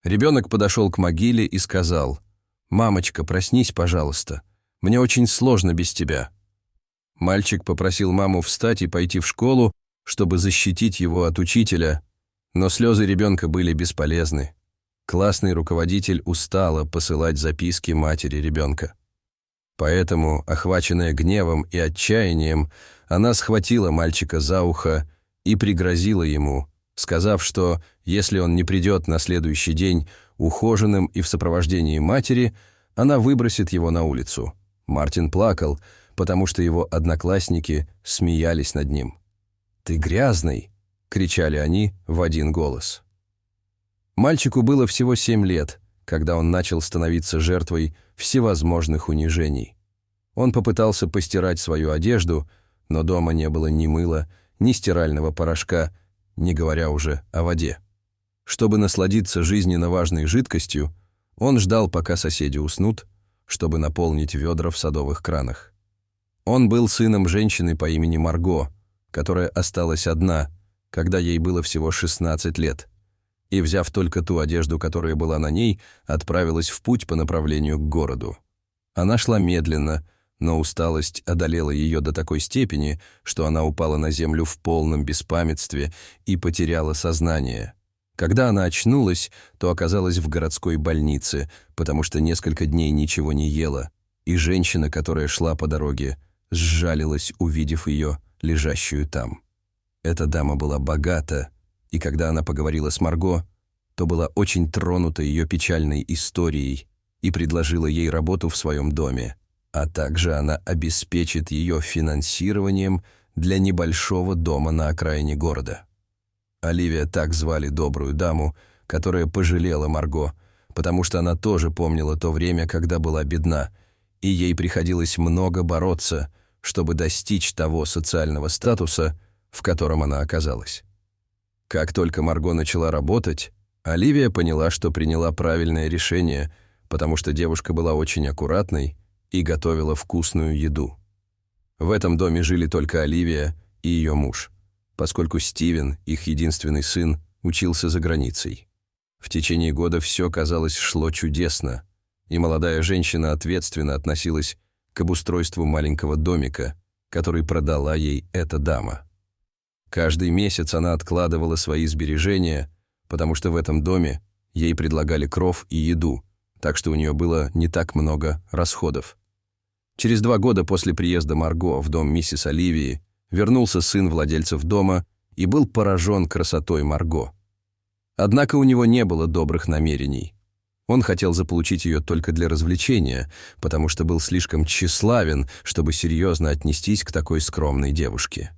Ребенок подошел к могиле и сказал: «Мамочка, проснись, пожалуйста. Мне очень сложно без тебя». Мальчик попросил маму встать и пойти в школу, чтобы защитить его от учителя, но слезы ребенка были бесполезны. Классный руководитель устала посылать записки матери ребенка. Поэтому, охваченная гневом и отчаянием, она схватила мальчика за ухо и пригрозила ему, сказав, что если он не придет на следующий день ухоженным и в сопровождении матери, она выбросит его на улицу. Мартин плакал, потому что его одноклассники смеялись над ним. «Ты грязный!» — кричали они в один голос. Мальчику было всего 7 лет, когда он начал становиться жертвой всевозможных унижений. Он попытался постирать свою одежду, но дома не было ни мыла, ни стирального порошка, не говоря уже о воде. Чтобы насладиться жизненно важной жидкостью, он ждал, пока соседи уснут, чтобы наполнить ведра в садовых кранах. Он был сыном женщины по имени Марго, которая осталась одна, когда ей было всего 16 лет, и, взяв только ту одежду, которая была на ней, отправилась в путь по направлению к городу. Она шла медленно, но усталость одолела ее до такой степени, что она упала на землю в полном беспамятстве и потеряла сознание. Когда она очнулась, то оказалась в городской больнице, потому что несколько дней ничего не ела, и женщина, которая шла по дороге, сжалилась, увидев ее, лежащую там. Эта дама была богата, и когда она поговорила с Марго, то была очень тронута ее печальной историей и предложила ей работу в своем доме, а также она обеспечит ее финансированием для небольшого дома на окраине города. Оливия, так звали добрую даму, которая пожалела Марго, потому что она тоже помнила то время, когда была бедна, и ей приходилось много бороться, чтобы достичь того социального статуса, в котором она оказалась. Как только Марго начала работать, Оливия поняла, что приняла правильное решение, потому что девушка была очень аккуратной и готовила вкусную еду. В этом доме жили только Оливия и ее муж, поскольку Стивен, их единственный сын, учился за границей. В течение года все, казалось, шло чудесно, и молодая женщина ответственно относилась к обустройству маленького домика, который продала ей эта дама. Каждый месяц она откладывала свои сбережения, потому что в этом доме ей предлагали кров и еду, так что у нее было не так много расходов. Через 2 года после приезда Марго в дом миссис Оливии вернулся сын владельцев дома и был поражен красотой Марго. Однако у него не было добрых намерений. Он хотел заполучить ее только для развлечения, потому что был слишком тщеславен, чтобы серьезно отнестись к такой скромной девушке.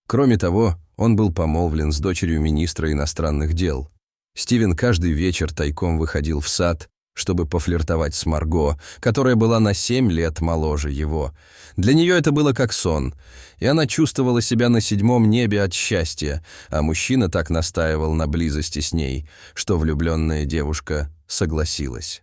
Кроме того, он был помолвлен с дочерью министра иностранных дел. Стивен каждый вечер тайком выходил в сад, чтобы пофлиртовать с Марго, которая была на 7 лет моложе его. Для нее это было как сон, и она чувствовала себя на 7-м небе от счастья, а мужчина так настаивал на близости с ней, что влюбленная девушка согласилась.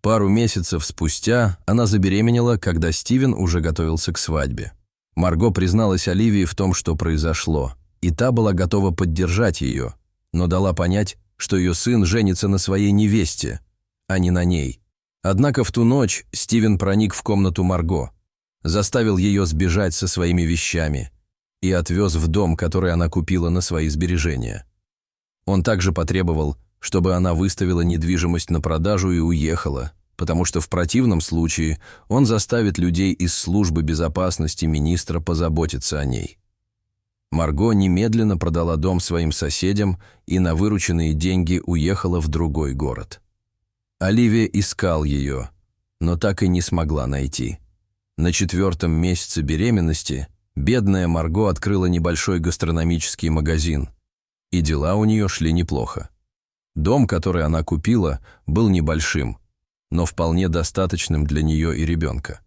Пару месяцев спустя она забеременела, когда Стивен уже готовился к свадьбе. Марго призналась Оливии в том, что произошло, и та была готова поддержать ее, но дала понять, что ее сын женится на своей невесте, а не на ней. Однако в ту ночь Стивен проник в комнату Марго, заставил ее сбежать со своими вещами и отвез в дом, который она купила на свои сбережения. Он также потребовал, чтобы она выставила недвижимость на продажу и уехала, потому что в противном случае он заставит людей из службы безопасности министра позаботиться о ней. Марго немедленно продала дом своим соседям и на вырученные деньги уехала в другой город. Оливия искал ее, но так и не смогла найти. На 4-м месяце беременности бедная Марго открыла небольшой гастрономический магазин, и дела у нее шли неплохо. Дом, который она купила, был небольшим, но вполне достаточным для нее и ребенка.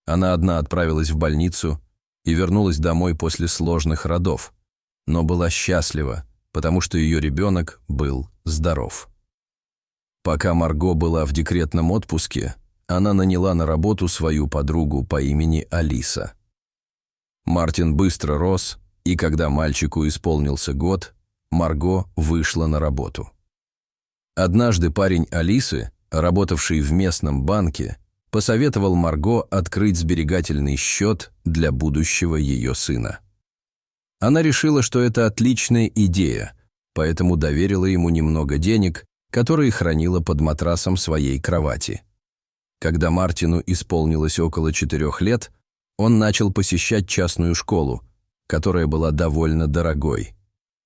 Она одна отправилась в больницу и вернулась домой после сложных родов, но была счастлива, потому что ее ребенок был здоров. Пока Марго была в декретном отпуске, она наняла на работу свою подругу по имени Алиса. Мартин быстро рос, и когда мальчику исполнился год, Марго вышла на работу. Однажды парень Алисы, работавший в местном банке, посоветовал Марго открыть сберегательный счет для будущего ее сына. Она решила, что это отличная идея, поэтому доверила ему немного денег, которые хранила под матрасом своей кровати. Когда Мартину исполнилось около 4 лет, он начал посещать частную школу, которая была довольно дорогой.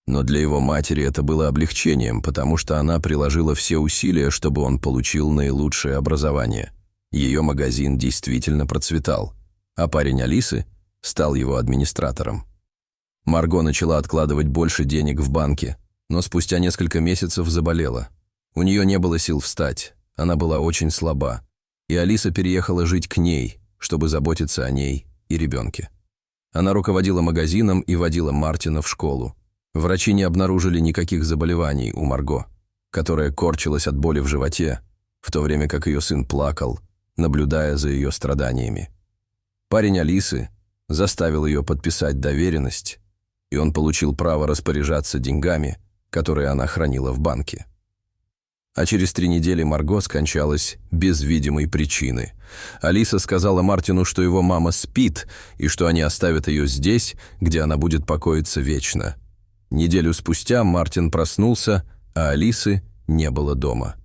Но для его матери это было облегчением, потому что она приложила все усилия, чтобы он получил наилучшее образование. Ее магазин действительно процветал, а парень Алисы стал его администратором. Марго начала откладывать больше денег в банке, но спустя несколько месяцев заболела. У нее не было сил встать, она была очень слаба, и Алиса переехала жить к ней, чтобы заботиться о ней и ребенке. Она руководила магазином и водила Мартина в школу. Врачи не обнаружили никаких заболеваний у Марго, которая корчилась от боли в животе, в то время как ее сын плакал, наблюдая за ее страданиями. Парень Алисы заставил ее подписать доверенность, и он получил право распоряжаться деньгами, которые она хранила в банке. А через 3 недели Марго скончалась без видимой причины. Алиса сказала Мартину, что его мама спит, и что они оставят ее здесь, где она будет покоиться вечно. Неделю спустя Мартин проснулся, а Алисы не было дома.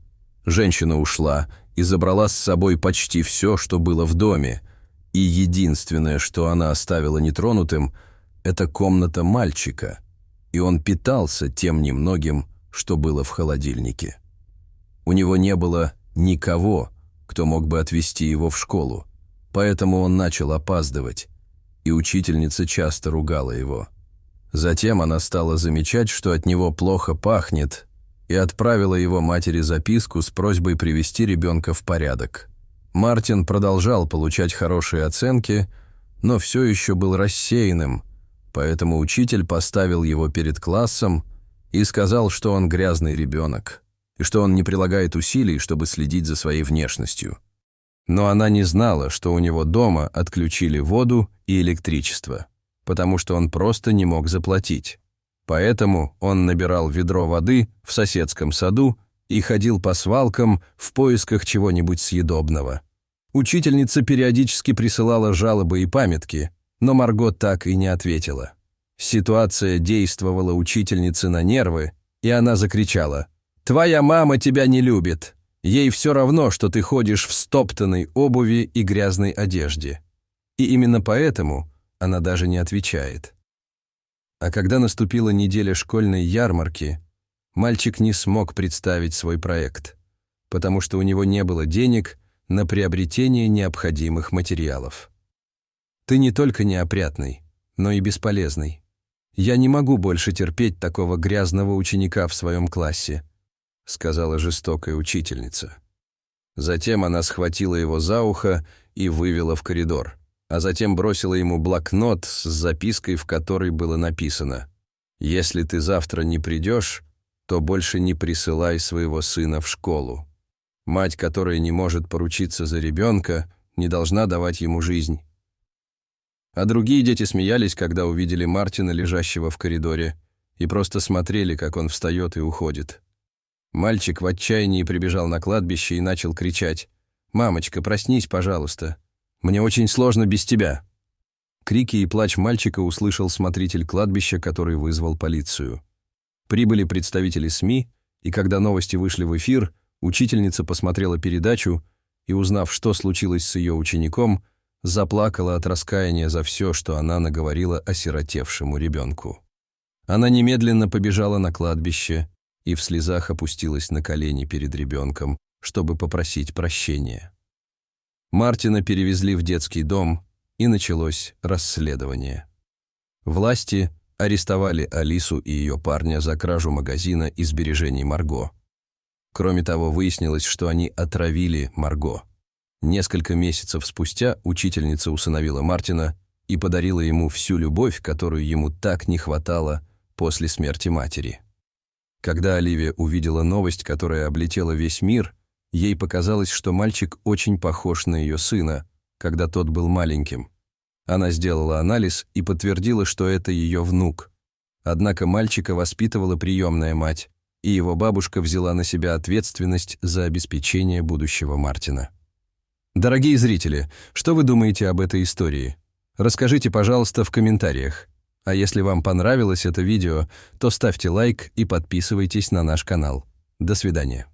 Женщина ушла и забрала с собой почти все, что было в доме, и единственное, что она оставила нетронутым, это комната мальчика, и он питался тем немногим, что было в холодильнике. У него не было никого, кто мог бы отвезти его в школу, поэтому он начал опаздывать, и учительница часто ругала его. Затем она стала замечать, что от него плохо пахнет, и отправила его матери записку с просьбой привести ребенка в порядок. Мартин продолжал получать хорошие оценки, но все еще был рассеянным, поэтому учитель поставил его перед классом и сказал, что он грязный ребенок, и что он не прилагает усилий, чтобы следить за своей внешностью. Но она не знала, что у него дома отключили воду и электричество, потому что он просто не мог заплатить. Поэтому он набирал ведро воды в соседском саду и ходил по свалкам в поисках чего-нибудь съедобного. Учительница периодически присылала жалобы и памятки, но Марго так и не ответила. Ситуация действовала учительнице на нервы, и она закричала: «Твоя мама тебя не любит. Ей все равно, что ты ходишь в стоптанной обуви и грязной одежде». И именно поэтому она даже не отвечает. А когда наступила неделя школьной ярмарки, мальчик не смог представить свой проект, потому что у него не было денег на приобретение необходимых материалов. «Ты не только неопрятный, но и бесполезный. Я не могу больше терпеть такого грязного ученика в своем классе», сказала жестокая учительница. Затем она схватила его за ухо и вывела в коридор, а затем бросила ему блокнот с запиской, в которой было написано: «Если ты завтра не придешь, то больше не присылай своего сына в школу. Мать, которая не может поручиться за ребенка, не должна давать ему жизнь». А другие дети смеялись, когда увидели Мартина, лежащего в коридоре, и просто смотрели, как он встает и уходит. Мальчик в отчаянии прибежал на кладбище и начал кричать: «Мамочка, проснись, пожалуйста. Мне очень сложно без тебя». Крики и плач мальчика услышал смотритель кладбища, который вызвал полицию. Прибыли представители СМИ, и когда новости вышли в эфир, учительница посмотрела передачу и, узнав, что случилось с ее учеником, заплакала от раскаяния за все, что она наговорила осиротевшему ребенку. Она немедленно побежала на кладбище и в слезах опустилась на колени перед ребенком, чтобы попросить прощения. Мартина перевезли в детский дом, и началось расследование. Власти арестовали Алису и ее парня за кражу магазина и сбережений Марго. Кроме того, выяснилось, что они отравили Марго. Несколько месяцев спустя учительница усыновила Мартина и подарила ему всю любовь, которую ему так не хватало после смерти матери. Когда Оливия увидела новость, которая облетела весь мир, ей показалось, что мальчик очень похож на ее сына, когда тот был маленьким. Она сделала анализ и подтвердила, что это ее внук. Однако мальчика воспитывала приемная мать, и его бабушка взяла на себя ответственность за обеспечение будущего Мартина. Дорогие зрители, что вы думаете об этой истории? Расскажите, пожалуйста, в комментариях. А если вам понравилось это видео, то ставьте лайк и подписывайтесь на наш канал. До свидания.